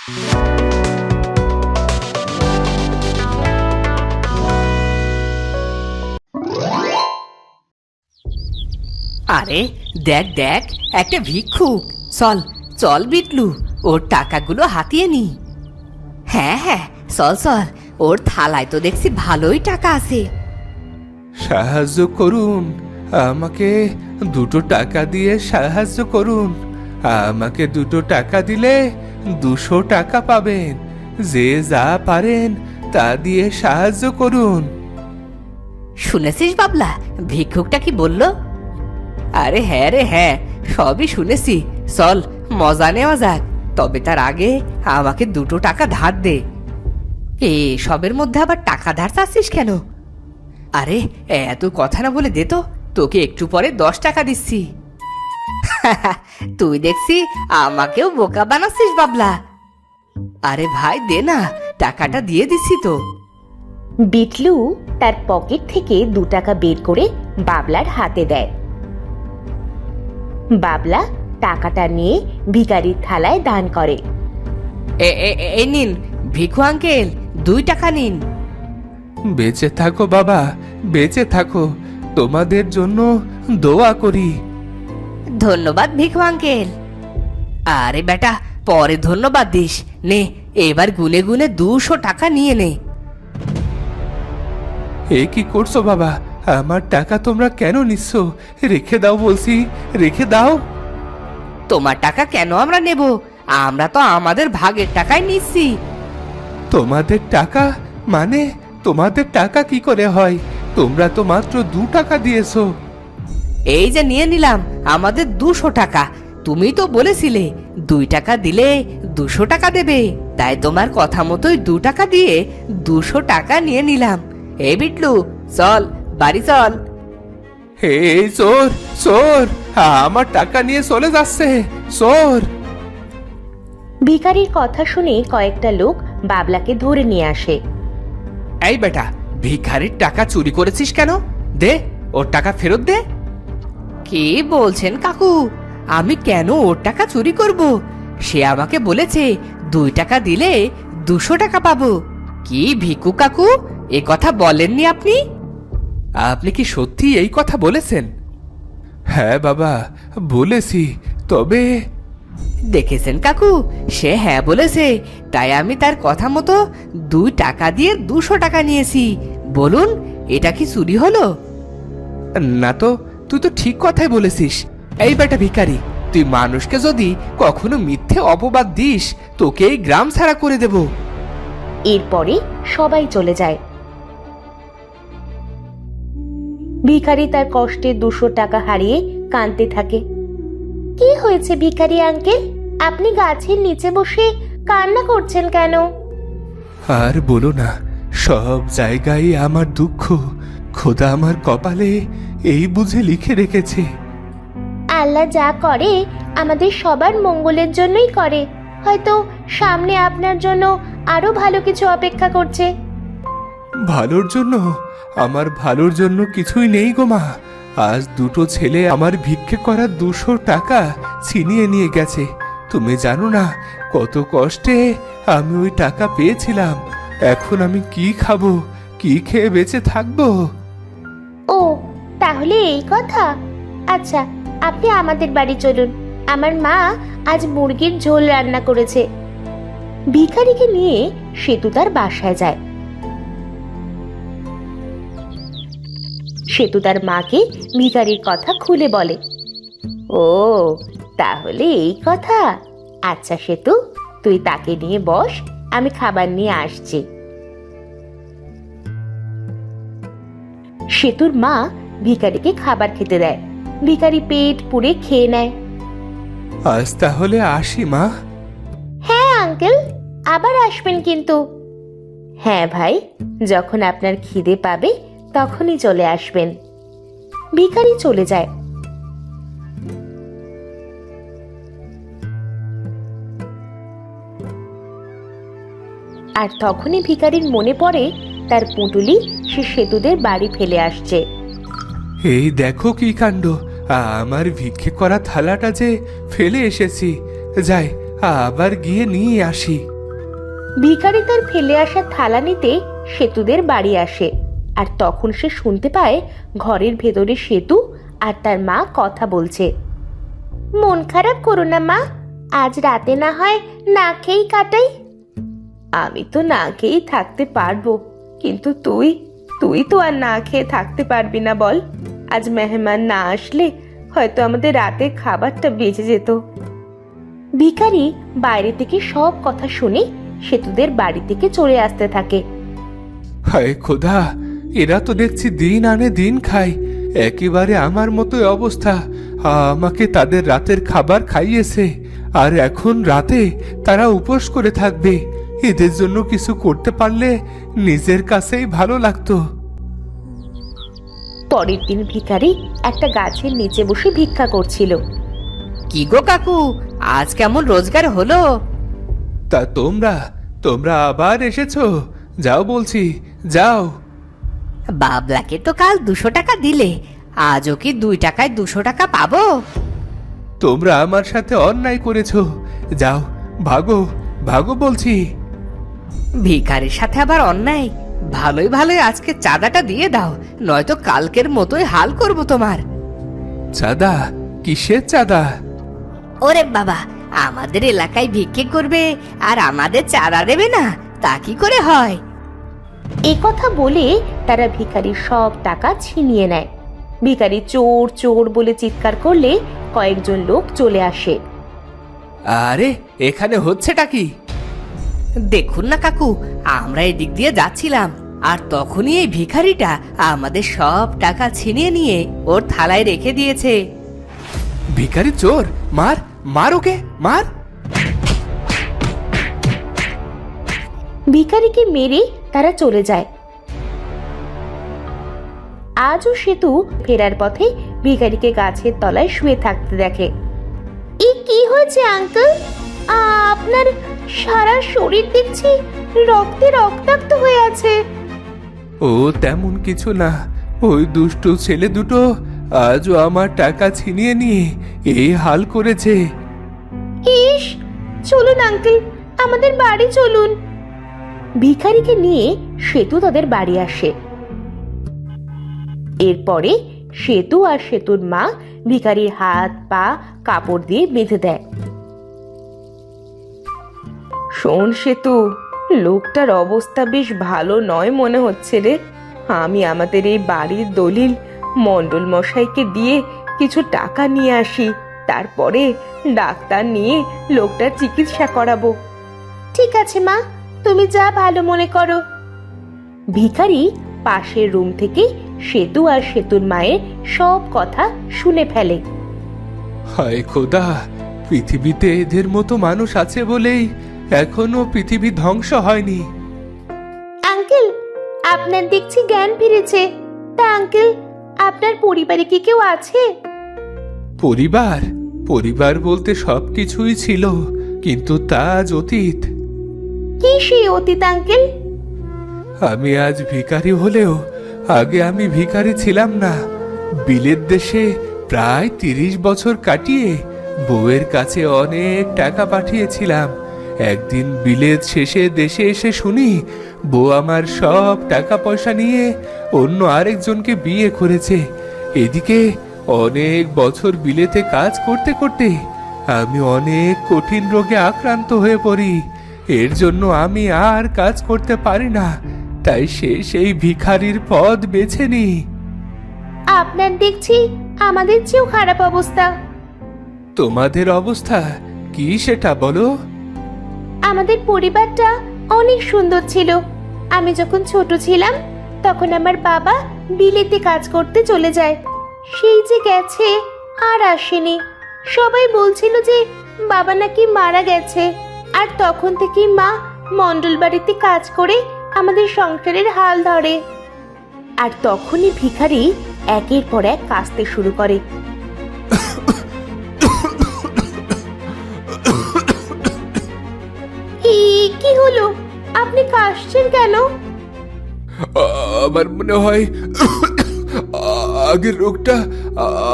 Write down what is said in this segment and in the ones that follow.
আরে দেখ দেখ, একটা ভিক্ষুক। চল চল বিটলু, ওর টাকাগুলো হাতিয়ে নি। হ্যাঁ হ্যাঁ, চল চল, ওর থালায় তো দেখছি ভালোই টাকা আছে। সাহায্য করুন, আমাকে 2 টাকা দিয়ে সাহায্য করুন। আমাকে 2 টাকা দিলে 200 টাকা পাবেন। যে যা পারেন তা দিয়ে সাহায্য করুন। শুনেছিস বাবলা, ভিক্ষুকটা কি বললো? আরে হ্যাঁ রে হ্যাঁ, সবই শুনেছি। চল মজা নেওয়া যাক, তবে তার আগে আমাকে 2 টাকা ধার দে। সবের মধ্যে আবার টাকা ধার চাচ্ছিস কেন? আরে এত কথা না বলে দে তো, তোকে একটু পরে 10 টাকা দিচ্ছি। তুই দেখছি আমাকেও বোকা বানাচ্ছিস বাবলা। আরে ভাই দে না, টাকাটা দিয়ে দিচ্ছি তো। বিটলু তার পকেট থেকে 2 টাকা বের করে বাবলার হাতে দেয়। বাবলা টাকাটা নিয়ে ভিখারির থালায় দান করে। এই নিন ভিখু আঙ্কেল, 2 টাকা নিন। বেঁচে থাকো বাবা, বেঁচে থাকো, তোমাদের জন্য দোয়া করি। ধন্যবাদ ভিখু আঙ্কেল। আরে বেটা, পরে ধন্যবাদ দিস। নে এবার গুনে গুনে 200 টাকা নিয়ে নে। এ কি করছো বাবা? আমার টাকা তোমরা কেন নিচ্ছ? রেখে দাও বলছি, রেখে দাও। তোমার টাকা কেন আমরা নেব? আমরা তো আমাদের ভাগের টাকাই নিচ্ছি। তোমাদের টাকা মানে? তোমাদের টাকা কি করে হয়? তোমরা তো মাত্র 2 টাকা দিয়েছো। এই যে নিয়ে নিলাম আমাদের 200 টাকা। তুমি তো বলেছিলে 2 টাকা দিলে 200 টাকা দেবে, তাই তোমার কথা মতোই 2 টাকা দিয়ে 200 টাকা নিয়ে নিলাম। এই বিটলু, চল বাড়ি চল। এই চোর, চোর আমার টাকা নিয়ে চলে যাচ্ছে, চোর। ভিখারির কথা শুনে কয়েকটা লোক বাবলাকে ধরে নিয়ে আসে। এই বেটা, ভিখারির টাকা চুরি করেছিস কেন? দে, ওর টাকা ফেরত দে। কি বলছেন কাকু? আমি কেন ওর টাকা চুরি করব? সে আমাকে বলেছে 2 টাকা দিলে 200 টাকা পাবো। কি ভিকু কাকু, এ কথা বলেননি আপনি? আপনি কি সত্যি এই কথা বলেছেন? হ্যাঁ বাবা, বলেছি। তবে দেখেছেন কাকু, সে হ্যাঁ বলেছে, তাই আমি তার কথা মতো 2 টাকা দিয়ে 200 টাকা নিয়েছি। বলুন, এটা কি চুরি হলো? না তো, তুই তো ঠিক কথাই বলেছিস। এই বেটা ভিখারি, তুই মানুষকে যদি কখনো মিথ্যে অপবাদ দিস, তোকে এই গ্রাম ছাড়া করে দেব। এরপরে সবাই চলে যায়। ভিখারি তার কষ্টে 200 টাকা হারিয়ে কাঁদতে থাকে। কি হয়েছে ভিখারি আঙ্কেল, আপনি গাছের নিচে বসে কান্না করছেন কেন? আর বলো না, সব জায়গায় আমার দুঃখ। খোদা আমার কপালে এই বুঝে লিখে রেখেছে। আল্লাহ যা করে আমাদের সবার মঙ্গলের জন্যই করে। হয়তো সামনে আপনার জন্য আরো ভালো কিছু অপেক্ষা করছে। ভালোর জন্য? আমার ভালোর জন্য কিছুই নেই গো মা। আজ 2টো ছেলে আমার ভিক্ষে করা 200 টাকা ছিনিয়ে নিয়ে গেছে। তুমি জানো না কত কষ্টে আমি ওই টাকা পেয়েছিলাম। এখন আমি কি খাবো, কি খেয়ে বেঁচে থাকবো? ও, তাহলে এই কথা। আচ্ছা, আপনি আমাদের বাড়ি চলুন, আমার মা আজ মুরগির ঝোল রান্না করেছে। ভিখারিকে নিয়ে সেতু তার বাসায় যায়। সেতু তার মাকে ভিখারির কথা খুলে বলে। ও, তাহলে এই কথা। আচ্ছা সেতু, তুই তাকে নিয়ে বস, আমি খাবার নিয়ে আসছি। সেতুর মা ভিখারিকে খাবার খেতে দেয়। ভিখারি পেট পুড়ে খেয়ে নেয়। আজ তাহলে আসি মা। হ্যাঁ আঙ্কেল, আবার আসবেন কিন্তু। হ্যাঁ ভাই, যখন আপনার খিদে পাবে তখনই চলে আসবেন। ভিখারি চলে যায়। আর তখনই ভিখারির মনে পড়ে তার পুঁটুলি সে সেতুদের বাড়ি ফেলে আসছে। এই দেখো কি কাণ্ড, আমার ভিক্ষে করা থালাটা যে ফেলে এসেছি। যাই, আবার গিয়ে নিয়ে আসি। ভিখারি তার ফেলে আসা থালা নিতে সেতুদের বাড়ি আসে, আর তখন সে শুনতে পায় ঘরের ভেতরে সেতু আর তার মা কথা বলছে। মন খারাপ করো না মা, আজ রাতে না হয় না খেয়েই কাটাই। আমি তো না খেয়েই থাকতে পারবো, কিন্তু তুই তুই তো আর না খেয়ে থাকতে পারবি না বল। আজ মেহমান না আসলে হয়তো আমাদের রাতের খাবারটা বেঁচে যেত। ভিখারি বাইরে থেকে সব কথা শুনে সেতুদের বাড়ি থেকে চলে আসতে থাকে। হায় খোদা, এরা তো দেখছি দিন আনে দিন খায়, একেবারে আমার মতোই অবস্থা। আমাকে তাদের রাতের খাবার খাইয়েছে, আর এখন রাতে তারা উপোস করে থাকবে। এদের জন্য কিছু করতে পারলে নিজের কাছেই ভালো লাগতো। পরের দিন ভিখারি একটা গাছের নিচে বসে ভিক্ষা করছিল। কি গো কাকু, আজ কেমন রোজগার হলো? তা তোমরা তোমরা আবার এসেছো? যাও বলছি, যাও। বাবলাকে তো কাল 200 টাকা দিলে, আজও কি 2 টাকায় 200 টাকা পাবো? তোমরা আমার সাথে অন্যায় করেছো, যাও, ভাগো ভাগো বলছি। ভিখারির সাথে আবার অন্যায়? ভালোই ভালোই আজকে চাঁদাটা দিয়ে দাও, নয়তো কালকের মতোই হাল করব তোমার। চাঁদা? কিসের চাঁদা? ওরে বাবা, আমাদের এলাকায় ভিক্ষে করবে আর আমাদের চাঁদা দেবে না, তা কি করে হয়? এ কথা বলে তারা ভিখারির সব টাকা ছিনিয়ে নেয়। ভিখারি চোর চোর বলে চিৎকার করলে কয়েকজন লোক চলে আসে। আরে, এখানে হচ্ছেটা কি? দেখুন না কাকু, আমরা এদিক দিয়ে যাচ্ছিলাম, আর তখনই এই ভিখারিটা আমাদের সব টাকা ছিনিয়ে নিয়ে ওর থালায় রেখে দিয়েছে। ভিখারি চোর, মার মার ওকে, মার। ভিখারিকে মেরে তারা চলে যায়। আজও সেতু ফেরার পথে ভিখারিকে গাছের তলায় শুয়ে থাকতে দেখে। এ কি হয়েছে আঙ্কেল? আপনার সারা শরীর দেখছি রক্তে রক্তাক্ত হয়ে আছে। ও তেমন কিছু না, ওই দুষ্টু ছেলে দুটো আজও আমার টাকা ছিনিয়ে নিয়ে এই হাল করেছে। ইস, চলুন আঙ্কেল, আমাদের বাড়ি চলুন। ভিখারিকে নিয়ে সেতু তাদের বাড়ি আসে। এরপরে সেতু আর সেতুর মা ভিখারির হাত পা কাপড় দিয়ে বেঁধে দেয়। শোন সেতু, লোকটার অবস্থা বেশ ভালো নয় মনে হচ্ছে রে। আমি আমাদের এই বাড়ির দলিল মণ্ডল মশাইকে দিয়ে কিছু টাকা নিয়ে আসি, তারপরে ডাক্তার নিয়ে লোকটার চিকিৎসা করাবো। ঠিক আছে মা, তুমি যা ভালো মনে করো। ভিখারি পাশের রুম থেকে সেতু আর সেতুর মায়ের সব কথা শুনে ফেলে। হায় খোদা, পৃথিবীতে এদের মতো মানুষ আছে বলেই এখনো পৃথিবী ধ্বংস হয়নি। আঙ্কেল, আপনার দেখছি জ্ঞান ফিরেছে। তা আঙ্কেল, আপনার পরিবারে কি কেউ আছে? পরিবার? পরিবার বলতে সবকিছুই ছিল, কিন্তু তা আজ অতীত। কি সেই অতীত আঙ্কেল? আমি আজ ভিখারি হলেও আগে আমি ভিখারি ছিলাম না। বিলেত দেশে প্রায় 30 বছর কাটিয়ে বউয়ের কাছে অনেক টাকা পাঠিয়েছিলাম। একদিন বিলেত শেষে দেশে এসে শুনি বউ আমার সব টাকা পয়সা নিয়ে অন্য আরেকজনকে বিয়ে করেছে। এদিকে অনেক বছর বিলেতে কাজ করতে করতে আমি অনেক কঠিন রোগে আক্রান্ত হয়ে পড়ি। এর জন্য আমি আর কাজ করতে পারি না, তাই সেই ভিখারির পদ বেছে নি। আপনার দেখছি আমাদের চেয়েও খারাপ অবস্থা। তোমাদের অবস্থা কি সেটা বলো? আমাদের পরিবারটা অনেক সুন্দর ছিল। আমি যখন ছোট ছিলাম তখন আমার বাবা বিলেতে কাজ করতে চলে যায়। সেই যে গেছে আর আসেনি। সবাই বলছিল যে বাবা নাকি মারা গেছে, আর তখন থেকেই মা মণ্ডল বাড়িতে কাজ করে আমাদের সংসারের হাল ধরে। আর তখনই ভিখারি একের পর এক কাঁদতে শুরু করে। কি হলো? আপনি কাশছেন কেন? আমার মনে হয় আগের রোগটা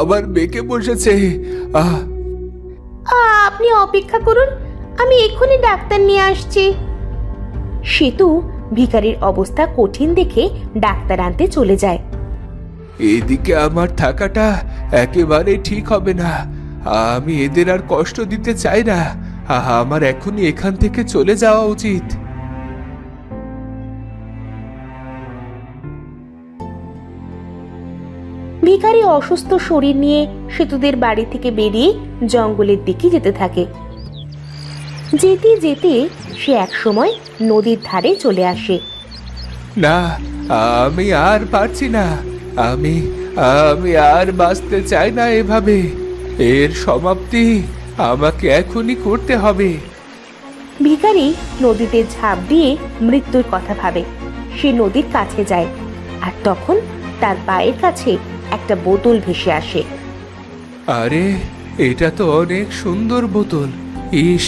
আবার বেঁকে বসেছে। আপনি অপেক্ষা করুন, আমি এক্ষুনি ডাক্তার নিয়ে আসছি। সেতু ভিখারির অবস্থা কঠিন দেখে ডাক্তার আনতে চলে যায়। এদিকে আমার থাকাটা একেবারে ঠিক হবে না। আমি এদের আর কষ্ট দিতে চাই না। আমার এখনই এখান থেকে চলে যাওয়া উচিত। ভিখারি অসুস্থ শরীর নিয়ে সেতুদের বাড়ি থেকে বেরিয়ে জঙ্গলের দিকে যেতে থাকে। যেতে যেতে সে একসময় নদীর ধারে চলে আসে। না, আমি আর পারছি না। আমি আমি আর বাঁচতে চাই না এভাবে। এর সমাপ্তি আমাকে এখনই করতে হবে। ভিখারি নদীতে ঝাঁপ দিয়ে মৃত্যুর কথা ভাবে। সে নদীর কাছে যায়, আর তখন তার পায়ের কাছে একটা বোতল ভেসে আসে। আরে, এটা তো অনেক সুন্দর বোতল। ইস,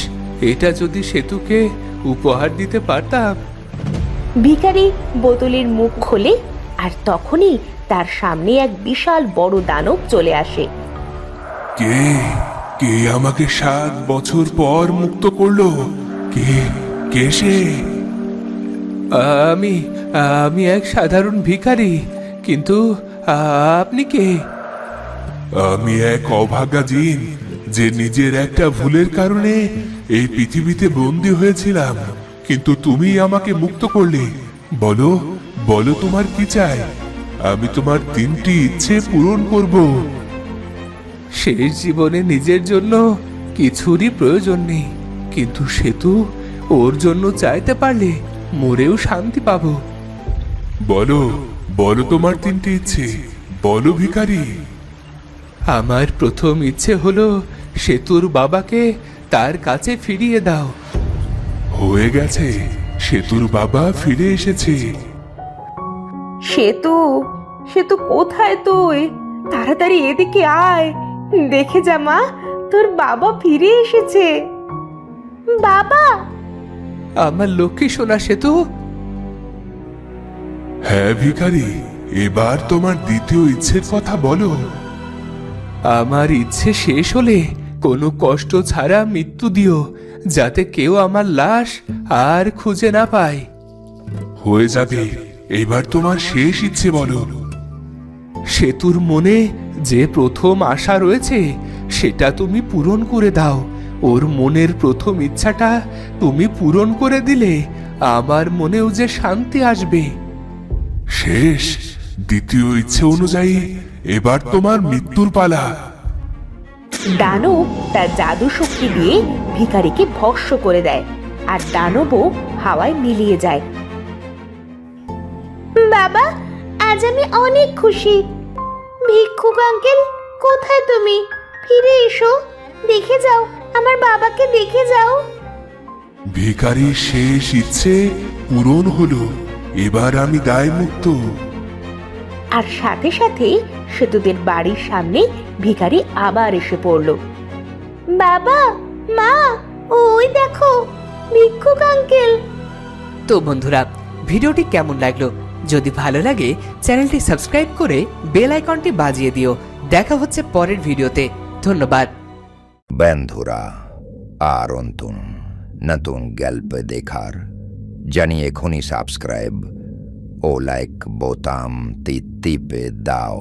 এটা যদি সেতুকে উপহার দিতে পারতাম। ভিখারি বোতলের মুখ খোলে, আর তখনই তার সামনে এক বিশাল বড় দানব চলে আসে। কে কে আমাকে 7 বছর পর মুক্ত করলো? কে কে সে? আমি আমি এক সাধারণ ভিখারি, কিন্তু আপনি কে? আমি এক অভাগা জিন, যে নিজের একটা ভুলের কারণে এই পৃথিবীতে বন্দী হয়েছিলাম। কিন্তু তুমি আমাকে মুক্ত করলে। বলো বলো, তোমার কি চাই? আমি তোমার 3টি ইচ্ছে পূরণ করব। শেষ জীবনে নিজের জন্য কিছুরই প্রয়োজন নেই, কিন্তু সেতু ওর জন্য চাইতে পারলে মরেও শান্তি পাবো। বলো বলো, তোমার 3টি ইচ্ছে বলো ভিখারি। আমার প্রথম ইচ্ছে হলো সেতুর বাবাকে তার কাছে ফিরিয়ে দাও। হয়ে গেছে, সেতুর বাবা ফিরে এসেছে। সেতু, সেতু কোথায় তুই? তাড়াতাড়ি এদিকে আয়, দেখে যা মা, তোর বাবা ফিরে এসেছে। বাবা! আমার লক্ষ্মী সোনা সেতু। হ্যাঁ ভিখারি, এবার তোমার দ্বিতীয় ইচ্ছের কথা বলো। আমার ইচ্ছে শেষ হলে কোনো কষ্ট ছাড়া মৃত্যু দিও, যাতে কেউ আমার লাশ আর খুঁজে না পায়। হয়ে যাবে, এবার তোমার শেষ ইচ্ছে বলো। সেতুর মনে যে প্রথম আশা রয়েছে সেটা তুমি পূরণ করে দাও। ওর মনের প্রথম ইচ্ছাটা তুমি পূরণ করে দিলে আমার মনেও যে শান্তি আসবে। শেষ, দ্বিতীয় ইচ্ছে অনুযায়ী এবার তোমার মৃত্যুর পালা। দানব তার জাদু শক্তি দিয়ে ভিখারিকে ভস্ম করে দেয়, আর দানবও হাওয়ায় মিলিয়ে যায়। বাবা, আজ আমি অনেক খুশি। ভিক্ষুক আঙ্কেল, কোথায় তুমি? ফিরে এসো, দেখে যাও, আমার বাবাকে দেখে যাও। ভিখারির শেষ ইচ্ছে পূরণ হলো, এবার আমি দায়মুক্ত। আর সাথে সাথেই সেতুদের বাড়ির সামনে ভিখারি আবার এসে পড়ল। বাবা, মা, ওই দেখো ভিক্ষুক আঙ্কেল। তো বন্ধুরা, ভিডিওটি কেমন লাগলো? যদি ভালো লাগে চ্যানেলটি সাবস্ক্রাইব করে বেল আইকনটি বাজিয়ে দিও। দেখা হচ্ছে পরের ভিডিওতে। ধন্যবাদ বন্ধুরা। আর নতুন গল্প দেখার জানিয়ে এখনই সাবস্ক্রাইব ও লাইক বোতাম টিপে দাও।